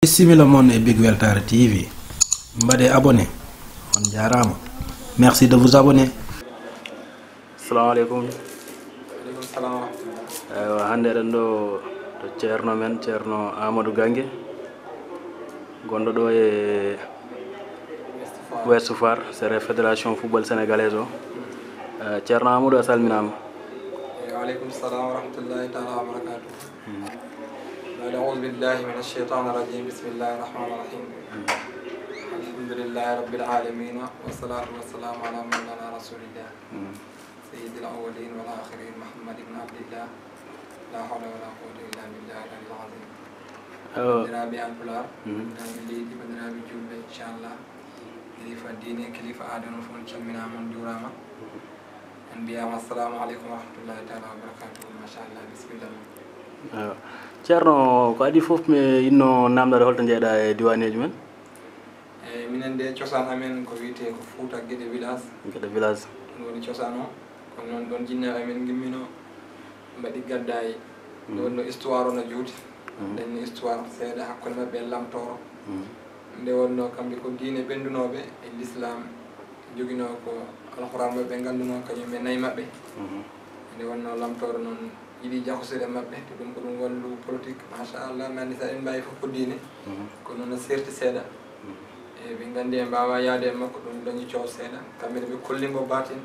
Simila mon et Big Weltare TV. Mbade abonné. On jarama. Merci de vous abonner. Assalamu alaikum. Aleykum salam wa rahmatullah. Hande eɗen ɗo to ceerno men ceerno Amadou Gangue gonɗo ɗo e Ouest Foire sere fédération football sénégalaise o. Ceerno Amadou a salminama. Waaleykum salam wa rahmatullahi taala wa barakatuh. أعوذ بالله من الشيطان الرجيم بسم الله الرحمن الرحيم الحمد لله رب العالمين والصلاة والسلام على مولانا رسول الله سيد الأولين والآخرين محمد بن عبد الله لا حول ولا قوة إلا بالله العلي العظيم درابي البلار درابي بدرابي جوب إن شاء الله كليفة ديني كليفة آدم فونشل من عمل دوراما أنبياء والسلام عليكم ورحمة الله تعالى وبركاته ما شاء الله بسم الله. ceerno ko adi fof mi inno namdade holto jeeɗa e diwaneji men. Minen de cosaan amen ko wiyete ko Fouta Guédé village. Guédé village ɗum woni cosaan o kono noon ɗon jinnaɓe amen gimmino mbaɗi gaddayi nde wonno histoire o no juuti dañno histoire seeɗa hakkude mabɓe e lamtoro nde wonno kamɓe ko diine ɓendunoɓe e l'islam joguino ko alquran maɓɓe ganduno kañum e nayyi maɓɓe nde wonno lamtoro noon yiɗi jakosire maɓɓe to ɗum ko ɗum wallu politique machallah mi andi sa en mbawi fof ko diine ko noon no serti seeɗa e ɓe gandi e mbawa yaade e makko ɗum dañi coow seeɗa kamɓene ɓe kollimbo batin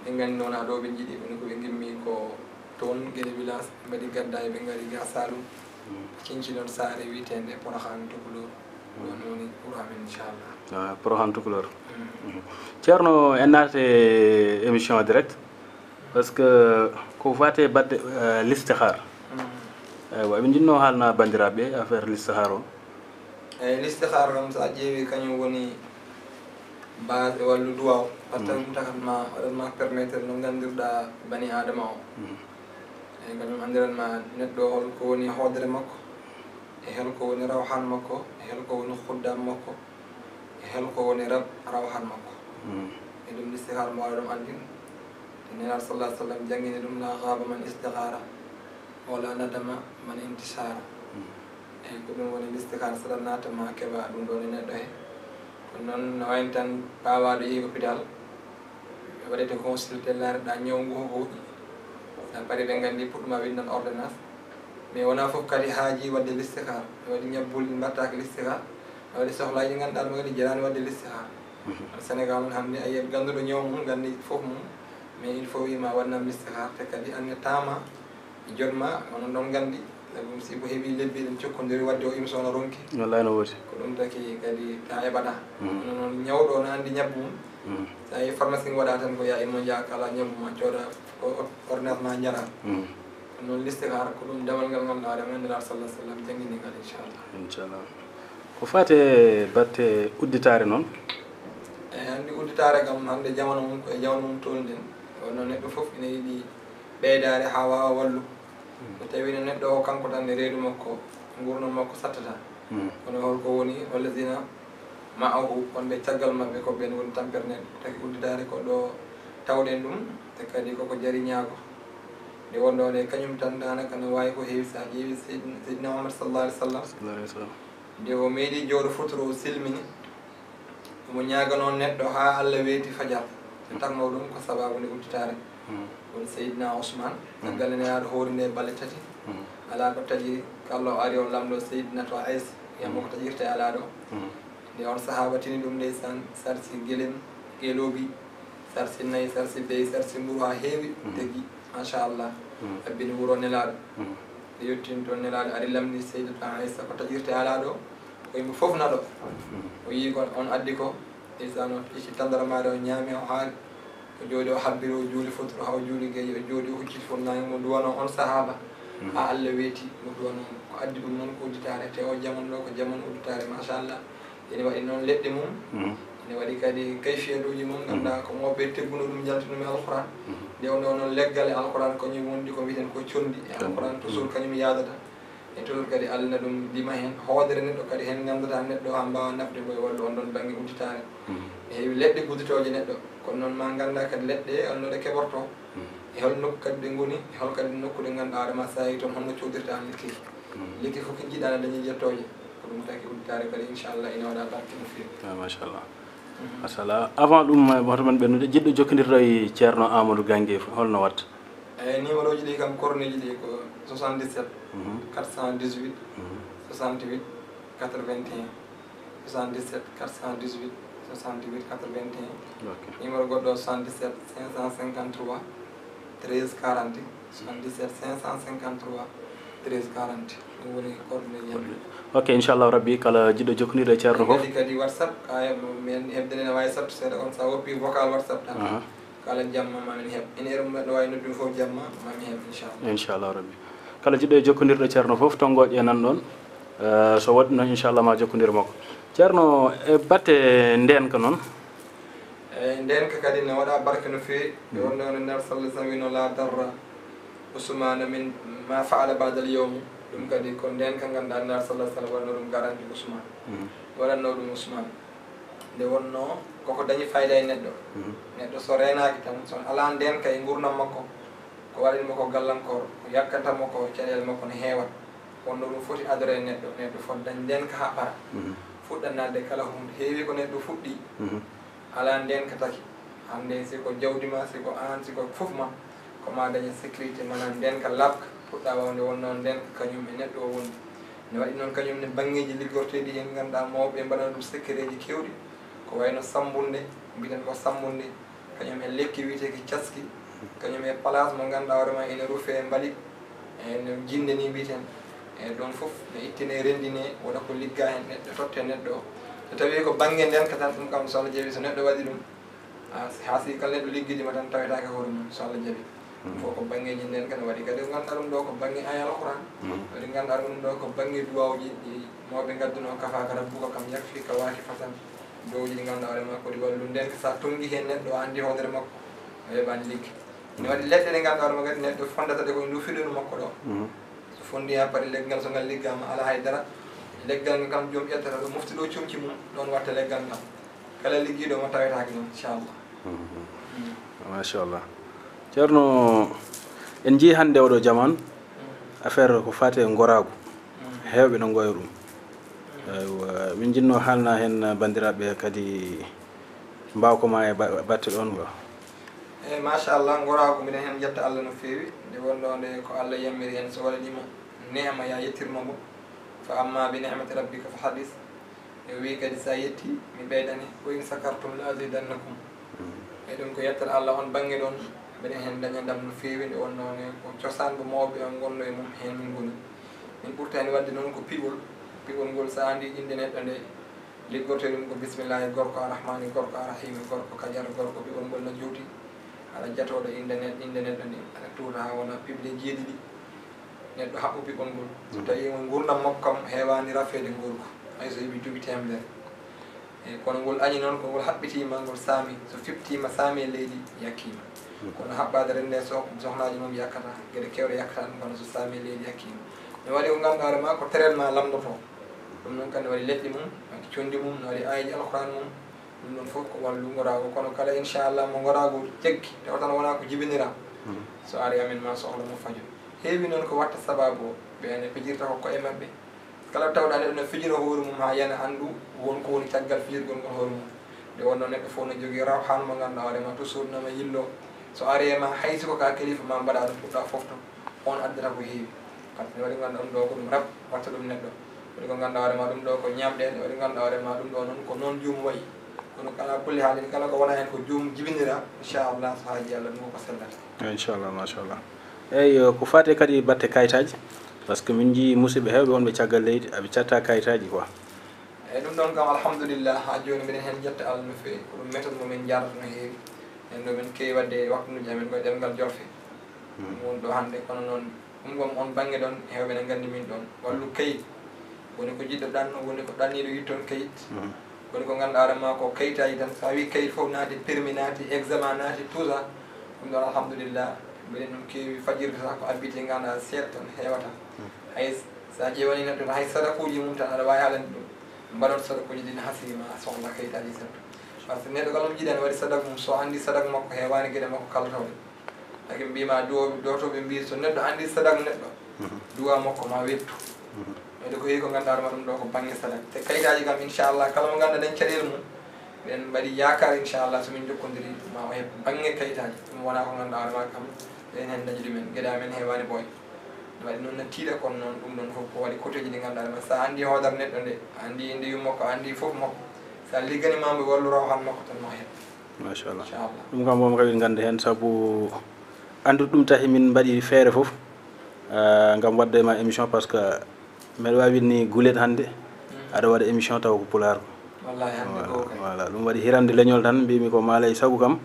ɓe gandi noon ha ɗo ɓe jiiɗi ɓene ko ɓe gimmi ko toon Guédé village mbaɗi gadda e ɓe gaari ga Saloum cinci ɗon saare witende Porokhane Tukulóor ɗon woni pour amen inchallah. Porokhane Tukulóor. ceerno en naate émission direct parce que ko fate badde listihar eywa ɓe jinno haalna bandiraɓe affaire listihar o. eyyi listihar kam sa ƴeewi kañum woni base wallu duwaw par ce que ɗum takatma waɗatma permettre no gandirɗa bani adama o eyyi kañum andiranma neɗɗo o holko woni hoodere makko e holko woni rawhan makko e holko woni huddam makko e holko woni rawhan makko e ɗum listihar mo waɗa ɗum andin Nabi sallallahu alaihi wasallam jangini ɗum la ghaba man istikhara wala nadama man intisara eyyi ko ɗum woni listihar saɗa natama keɓa ɗum ɗon e neɗɗo he kono noon no wayni tan pawaɗo yeehi hôpital waɗete consulté laareɗa ñaw ngu ko hoɗi sa paari ɓe gandi puɗɗuma windan ordonnance mais wona foof kadi haaji wadde listihar mi waɗi ñabbuli mbattaki listihar mi waɗi sohlaji ganduɗa ɗum kadi jarani wadde listihar Sénégal noon hannde a yiyat ganduɗo ñaw mum gandi foof mum mais il faut wima waɗnam listihar te kadi annetama jotma onon ɗon gandi sabu si ko heeɓi lebbi ɗen cokkodiri wadde o émission no ronki wallahi no wooti ko ɗum taki kadi ta heɓata ono noon ñawɗo no andi ñabbu mum sa yi pharmacie waɗa tan ko ya immo jaaka ala ñabbu ma cooda ordonnance ma jara ko noon listihar ko ɗum damal ngal ganduɗa waɗa ganduɗa sallah sallam jangini ngal inchallah ko fate batte udditare noon. eyyi hande udditare kam hande jamanu mum ko e jamanu mum tolden wonno neɗɗo foof ene yiiɗi ɓeydare ha wawa wallu so tawino neɗɗo o kanko tan e reedu makko gurdam makko sattata kono holko woni wallazina ma'ahu wonɓe caggal mabɓe ko ɓen woni tampere neɗɗo taki udditare ko ɗo tawɗen ɗum te kadi koko jari ñaago nde wondone kañum tan danaka no wawi ko heewi sa ƴeewi seydina Muhammad sallallahu alaihi wasallam nde o meeɗi jooɗo fotoro o silmini omo ñagano neɗɗo ha Allah weeti fajar so takno ɗum ko sababu nde udditare woni Seydina Ousmane caggal ene aɗa hoori nde balle tati ala ko taƴiri ko Allah o ari on lamɗo Seydinato Aïssa yammo ko taƴirte ala ɗo nde on sahaba tini ɗum ndeysan sarsi guelem gueloɓi sarsi nayyi sarsi beyi sarsi mburu ha heewi tagui machallah abbini wuuro nelaɗo nde yettini toon nelaɗo ari lamdi Seydinato Aïssa ko taƴirte ala ɗo ko yimɓe foof naɗo o yii ko on addi ko ndeysan o ƴetti tandaramade o ñaami o haali o jooɗi o habbiri o juuli fotoro ha o juuli gueyi o jooɗi o hucciti fof nangi mo duwano on sahaba ha Allah weeti mo duwano ko addi ɗum noon ko udditare te o jamanu ɗo ko jamanu udditare machallah ene waɗi noon leɗɗe mum ene waɗi kadi kayfiyaduji mum ganduɗa ko moɓe tegguno ɗum jaltinumi alquran nde wonno noon leggal e alquran kañum wondi ko mbiten ko condi e alquran toujours kañum yadata e toujours kadi Allah ɗum dima hen hoodere neɗɗo kadi hen gandata neɗɗo ha mbawa nafde koye wallu on ɗon banggue udditare e heewi leɗɗe gudditoje neɗɗo kono noon ma ganda kadi leɗɗe holno ɗe keɓorto e hol nokku kadi ɗe goni e hol kadi nokku ɗe ganduɗa adama sa yi toon honno codirta an likki likki fof ko jiiɗa ne dañi jettoje ɗum taki udditare kadi inchallah ina waɗa barke no fewi machallah masala avant ɗum hoto men ɓennude jiɗɗo jokkodirɗo e ceerno amadou gangue holno watta eyyi numéro ji ɗi kam corneji ɗi ko 77 418 68 81 77 418 68 81 numéro goɗɗo 77 553 13 40 77 553 13 40 ɗum woni coordonné ji ok inchallahu rabbi kala jiɗɗo jokkodirɗo e ceerno fof kadi whatsapp min hebdene ne wawi saptu seeɗa on sa woppi vocal whatsapp tan kala jamma mamin heeb ine heure neɗɗo wawi noddumi fof jamma mami heeb inchallah rabbi kala jiɗɗo e jokkodirɗo ceerno fof tongoƴe nan ɗon so waɗi noon inchallah ma jokkodir makko ceerno e batte ndenka noon eyyi ndenka kadi ne waɗa barke no fewi nde wonno no nder sallah sallam wino la darra usmana min ma faala badal yawmi ɗum kadi ko ndenka ganduɗa nder sallah sallam waɗno ɗum garanti ousmane waɗanno ɗum ousmane nde wonno koko dañi fayida e neɗɗo neɗɗo so renaki tan son ala ndenka e gurdam makko ko waɗanimo ko gallankor ko yakkantamo ko caɗele makko ne heewat wonno ɗum foti adore e neɗɗo foti dañ ndenka haɓɓara fuɗɗannade kala hunde heewi ko neɗɗo fuɗɗi ala ndenka taki hande siko jawdima siko an siko fof ma koma daña sécurité mana ndenka labka puɗɗa wawde wonno ndenka kañum e neɗɗo o wondi ne waɗi noon kañum ne banggueji liggorteɗi hen ganduɗa mawɓe mbaɗana ɗum sécurité ji kewɗi ko wayno sambunde mbiten ko sambunde kañum e lekki wiyeteki caski kañum e place mo ganduɗa hoorema ene ruufe e mbalit ene jinde ni mbiten e ɗon foof ne ittine rendine wona ko ligga hen neɗɗo totte neɗɗo o so tawi ko banggue ndenka tan ɗum kam so Allah jaaɓi so neɗɗo waɗi ɗum ha si kala neɗɗo liggidima tan tawetake hoore mum so Allah jaaɓi ɗum fof ko banggueji ndenka ne waɗi kadi ko ganduɗa ɗum ɗo ko banggue aya alquran waɗi ganduɗa ɗum ɗo ko banggue duwawji ɗi mawɓe gadduno kafaka rabbuka kam yakfi ka waki fatan dowji ɗi ganduɗa hoorema kodi wallu ndenka sa tonggui hen neɗɗo o andi hoodere makko o heɓani ligge ne waɗi leɗɗe ɗe ganduɗa hoorema kadi neɗɗo fondata ɗe koye lufiɗunu makko ɗo so fondi ha paari leggal so ngal liggama ala haydara leggal ngal kam joom ƴettata ɗo mofti ɗo comci mum ɗon watta leggal ngal kala ligguiɗo mo tawetake ɗon inchallah machallah ceerno en jii hande oɗo jaman affaire ko fate goragu hewɓe no goya ɗum min jinno haalna hen bandiraɓe kadi mbawkoma e batte ɗon quoi eyyi machallah goragu mbiɗen hen jetta Allah no fewi nde wonɗo nde ko Allah yammiri hen so waɗanima nema ya yettirmo mo fa amma bi ni'mati rabbika fa hadis e wi kadi sa yetti mi ɓeydani wa in sakartum la azidannakum e ɗum ko yettere Allah on banggue ɗon mbiɗen hen daña ndam no fewi nde wonno ne ko cosanɓe mawɓe on gonno e mum hen min goni min ɓurtani wadde noon ko piɓol ngol sa andi inde neɗɗo nde liggorte ɗum ko bisimillahi gorko arrahmani gorko arrahimi gorko kaƴar gorko piɓol ngol no juuti aɗa jatoɗo inde neɗɗo ndi aɗa tuuta ha wona piɓle jeeɗiɗi neɗɗo haɓɓu piɓol ngol so tawi mo gurdam makko kam heewani rafede ngolko hay so heeɓi duuɓi temedere e kono ngol añi noon ko ngol haɓɓitima ngol saami so fiftima saami e leydi yakkima kono haɓɓade rende sohnaji mum yakkata gueɗe kewɗe yakkata ɗum kono so saami e leydi yakkima ne waɗi ko ganduɗa hoorema ko traitement lamdoto ɗum noon kandi waɗi leɗɗi mum waɗi condi mum ne waɗi ayiji alquran mum ɗum ɗon fof ko wallu gorago kono kala inchallah mo gorago jeggi tawa tan wona ko jibinira so ari amen ma sohla mo fajo heewi noon ko watta sababu o ɓene pijirta ko koye mabɓe kala tawɗa neɗɗo no fijira hoore mum ha yana andu wonko woni caggal fijirgol ngol hoore mum nde wonno neɗɗo fof no jogui rawhan mo ganduɗa hoorema toujours nama yillo so ari e ma haysi ko ka kalifa ma mbaɗa ɗum puɗɗa fofto on addata ko heewi par ce que waɗi ganduɗa ɗum ɗo ko ɗum rab watta ɗum neɗɗo waɗi ko ganduɗa hoorema ɗum ɗo ko ñamɗede waɗi ganduɗa hoorema ɗum ɗo noon ko noon jomum wayi kono kala kulli haalini kala ko wona hen ko jomum jibinira inchallah so haaji Allah ɗum ko sellata inchallah machallah eyyi ko fate kadi batte kayitaji par ce que min jii musidɓe hewɓe wonɓe caggal leydi aɓe catta kayitaji quoi eyyi ɗum ɗon kam alhamdulillah ha joni mbiɗen hen jetta Allah no fewi ko ɗum méthode momin jarata no heewi en ɗo min kewi wadde waktuji amen koye ɗemgal jolfe woni ɗo hande kono noon ɗum gom on banggue ɗon hewɓe ne gandi min ɗon wallu kayit woni ko jiɗɗo ɗanno woni ko ɗanniɗo yitton kayit woni ko ganduɗa hoorema ko kayitaji tan sa wi kayit foof naati permis naati examen naati tout ça ɗum ɗon alhamdulillah mbiɗen ɗum kewi fajirde sa ko abbiti ganduɗa seeɗa tan hewata hay sa ƴewani neɗɗo hay sadakuji mum tan aɗa wawi haalande ɗum mbaɗon sadakuji ɗin hasima a sohla kayitaji seeɗa par ce que neɗɗo kala mo jiiɗani waɗi sadak mum so andi sadak makko hewani gueɗe makko kala tawde taki mbima duwoɓe dotoɓe mbi so neɗɗo andi sadak neɗɗo duwa makko ma wettu wadde ko heewi ko ganduɗa ma ɗum ɗo ko banggue sadak te kayitaji kam inchallah kala mo ganduɗa dañ caɗele mum ɓen mbaɗi yakar inchallah somin jokkodiri ma o heeb banggue kayitaji ɗum wona ko ganduɗa hoorema kam ɓen hen dañi ɗumen gueɗe amen hewani ɓooy waɗi noon no tiiɗa kono noon ɗum ɗon foof ko waɗi cotéji ɗi ganduɗa ɗuma sa andi hoodar neɗɗo nde andi inde yum makko andi foof makko sa ligganimamo wallu rawahan makko tan mo heeb machallah ɗum kam moom kadi gande hen saabu andude ɗum tahi min mbaɗi feere foof gam wadde ma émission par ce que mbeɗa wawi ni guulet hannde aɗa waɗa émission taw ko pulaar ko voilà ɗum waɗi hirande leñol tan mbimi ko maalay sagu kam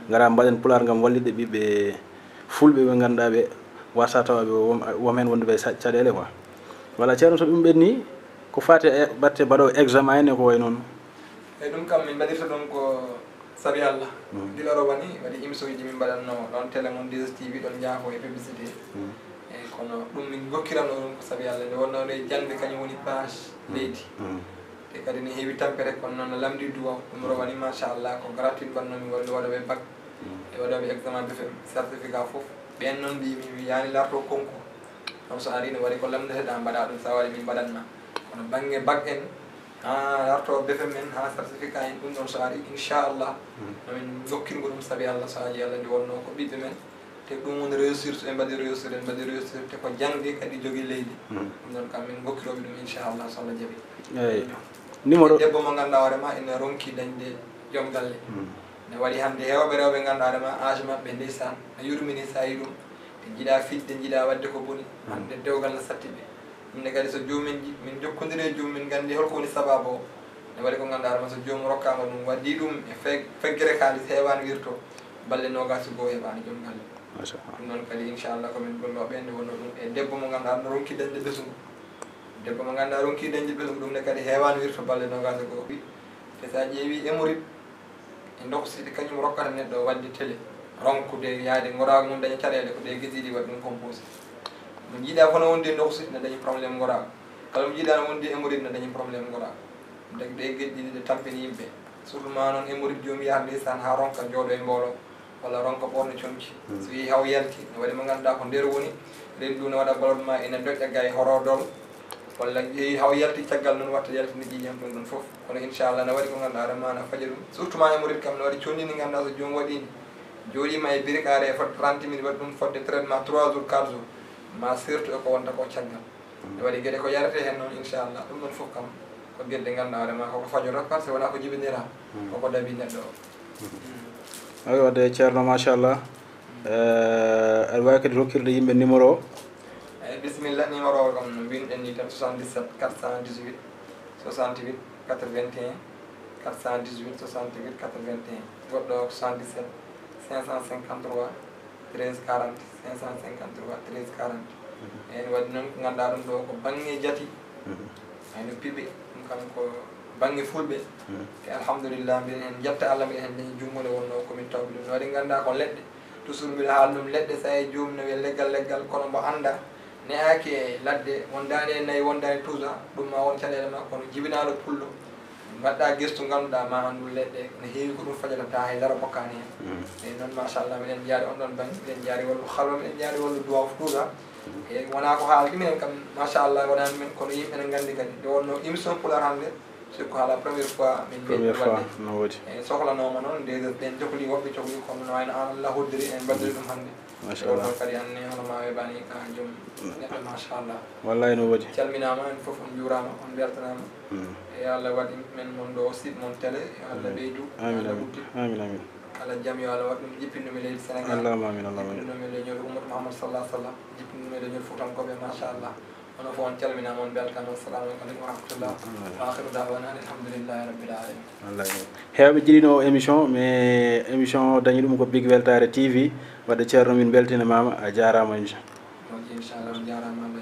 gara mbaɗen pulaar gam wallide ɓiɓɓe fulɓe ɓe ganduɗa ɓe wasa tawaɓe women wonduɓe caɗele quoi voilà ceerno so ɗum ɓenni ko fati batte mbaɗo examen ene ko way noon eyyi ɗum kam min mbaɗirta ɗum ko saabi allah dilaro wani waɗi émission ji min mbaɗatno ɗon télé mon 2STV ɗon jaafo e publicité eyyi kono ɗum min gokkirano ɗum ko saabi allah nde wonno nde jangde kañum woni page leydi te kadi ne heewi tampere kono noon no lamdi duwaw ɗum rowani machallah ko gratuit mbannomi wonde waɗoɓe bac e waɗoɓe examen BFEM certificat foof ɓen noon mbimi yani larto concours ɗum so ari ne waɗi ko lamdeteɗa mbaɗa ɗum sa waɗi min mbaɗatma kono banggue bac en ha larto BFEM en ha certificat en ɗum ɗon so ari inchallah nomin gokkirgo ɗum saabi allah so haji allah nde wonno ko ɓiɓɓe men te ɗum woni réussir so ɓe mbaɗi réussir en mbaɗi réussir te ko jangde kadi jogui leydi ɗum ɗon kam min gokkiroɓe ɗum inchallah so allah jaaɓi eyyi numéro debbo mo ganduɗa hoorema ene ronki dañde joom galle ne waɗi hande hewɓe rewɓe ganduɗa hoorema âge mabɓe ndeysan a yurmini sa yi ɗum te jiiɗa fidde jiiɗa wadde ko boni hande dewgal ne satti ɓe ɗumne kadi so jomumen min jokkodiri e joomum min gandi holko woni sababu o ne waɗi ko ganduɗa hoorema so joomum rokkama ɗum waddi ɗum e feggere kalis hewani wirto balle nogasi goho heɓani joom galle ɗum noon kadi inchallah komin golloɓe nde wonno ɗum e debbo mo ganduɗa no ronki dañde ɓesgu debbo mo ganduɗa ronki dañde ɓesgu ɗum ne kadi hewani wirto balle nogasi goho te sa ƴeewi émoride e dokside kañum rokkata neɗɗo wadde télé ronkude yaade gorago mum daña caɗele ko ɗe gueɗiɗi waɗi ɗum composé mo jiiɗa kono wondi dokside ne dañi probléme gorago kala mo jiiɗa no wondi émoride ne dañi probléme gorago dag ɗe gueɗiɗi ɗe tampini yimɓe surtout ma noon émoride jomum yaha ndeysan ha ronka jooɗo e mboolo walla ronka ɓorno conki so yeehi haw yalti ne waɗi mo ganduɗa ko nder woni nden ɗum ne waɗa ballonnement ene doƴƴa ga e horodol walla yeehi haw yalti caggal noon watta yaltinde ƴiƴam ɗum ɗon foof kono inchallah ne waɗi ko ganduɗa hoorema ne faƴa ɗum surtout ma émoride kam ne waɗi condini ganduɗa so joomum waɗini jooɗima e birikare e fodde 30 minutes waɗi ɗum fodde traitement 3 jours 4 jours ma surtout e ko wonta ko caggal ne waɗi gueɗe ko yarete hen noon inchallah ɗum ɗon foof kam ko gueɗe ganduɗa hoorema koko fajota par ce que wona ko jibinira koko dabi neɗɗo o awi wadde ceerno machallah aɗa wawi kadi rokkirde yimɓe numéro o eyyi bisimilla numéro o kam no mbinoɗen ni tan 77 418 68 81 418 68 81 goɗɗo 77 553 13 40 553 13 40 eyyi waɗi noon ko ganduɗa ɗum ɗo ko banggue jaati ayno piɓe ɗum kam ko banggue fulɓe te alhamdulillah mbiɗen hen jetta allah mbiɗen hen dañi jummude wonno komin tawɓe ɗum no waɗi ganduɗa ko leɗɗe toujours mbiɗa haala ɗum leɗɗe sa e joomum no wiya leggal kono mbo anda nehaki e ladde wondani e nayyi wondani tousa ɗum ma won caɗele ma kono jibinaɗo pullo mbaɗɗa gestu ganduɗa ma andu leɗɗe ne heewi ko ɗum fajata ta haydara bokkani hen eyyi noon machallah miɗen jaari on ɗon banggue miɗen jaari wallu halwa miɗen jaari wallu duwaw tousa e wona ko haalaki minen kam machallah wonani men kono yimɓe ne gandi kadi nde wonno émission pular hande surtout haala première fois min mbiɗi wadde e sohlanoma noon nde ɓen cohli woɓɓe cohli kono no wayno an Allah hoddiri en mbaddiri ɗum hande machallah kadi anne hono ma weɓani ka joom neɗɗo machallah wallahi no woodi calminama en foof on juurama on beltanama e Allah waɗi men mon ɗo site mon télé yo Allah ɓeydu Allah ɓuddi amin amin Allah jaam yo Allah waɗ ɗum jippinɗumi leydi Sénégal allahuma amin allahuma jippinɗumi leñol Ummatu Muhammad sallah sallam jippinɗumi leñol Fuutankoɓe machallah ono fof on calminama on beltama assalamu aleykum wa rahmatullah wa akhiru dawana alhamdulillahi rabbil alamin wallahi hewɓe jiiɗino o émission mais émission dañi ɗum ko Big Weltare TV wadde ceerno min beltinamama a jarama inchallah inchallah on jarama Allah